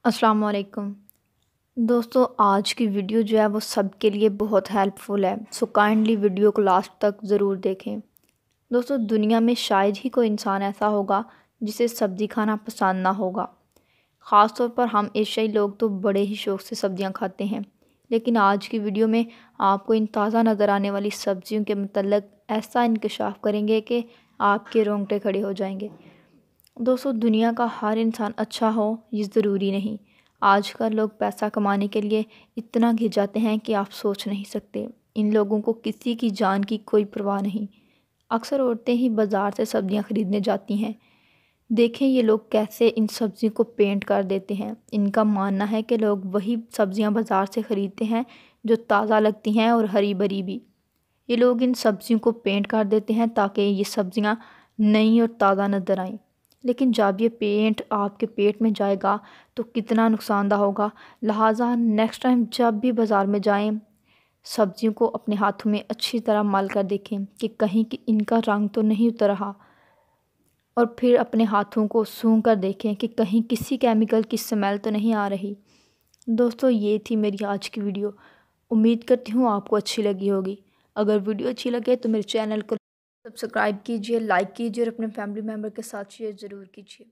अस्सलाम वालेकुम दोस्तों। आज की वीडियो जो है वो सबके लिए बहुत हेल्पफुल है, सो काइंडली वीडियो को लास्ट तक ज़रूर देखें। दोस्तों, दुनिया में शायद ही कोई इंसान ऐसा होगा जिसे सब्ज़ी खाना पसंद ना होगा। ख़ास तौर पर हम एशियाई लोग तो बड़े ही शौक़ से सब्ज़ियां खाते हैं। लेकिन आज की वीडियो में आपको इन ताज़ा नज़र आने वाली सब्ज़ियों के मतलब ऐसा इंकशाफ करेंगे कि आपके रोंगटे खड़े हो जाएंगे। दोस्तों, दुनिया का हर इंसान अच्छा हो ये ज़रूरी नहीं। आजकल लोग पैसा कमाने के लिए इतना घिर जाते हैं कि आप सोच नहीं सकते। इन लोगों को किसी की जान की कोई परवाह नहीं। अक्सर औरतें ही बाज़ार से सब्जियां खरीदने जाती हैं। देखें ये लोग कैसे इन सब्जियों को पेंट कर देते हैं। इनका मानना है कि लोग वही सब्जियां बाज़ार से ख़रीदते हैं जो ताज़ा लगती हैं और हरी भरी भी। ये लोग इन सब्जियों को पेंट कर देते हैं ताकि ये सब्जियां नई और ताज़ा नज़र आएं। लेकिन जब ये पेंट आपके पेट में जाएगा तो कितना नुकसानदा होगा। लिहाजा नेक्स्ट टाइम जब भी बाज़ार में जाएं, सब्जियों को अपने हाथों में अच्छी तरह मल कर देखें कि कहीं कि इनका रंग तो नहीं उतर रहा, और फिर अपने हाथों को सूंघ कर देखें कि कहीं किसी केमिकल की स्मेल तो नहीं आ रही। दोस्तों, ये थी मेरी आज की वीडियो। उम्मीद करती हूँ आपको अच्छी लगी होगी। अगर वीडियो अच्छी लगे तो मेरे चैनल को सब्सक्राइब कीजिए, लाइक कीजिए और अपने फैमिली मेम्बर के साथ शेयर ज़रूर कीजिए।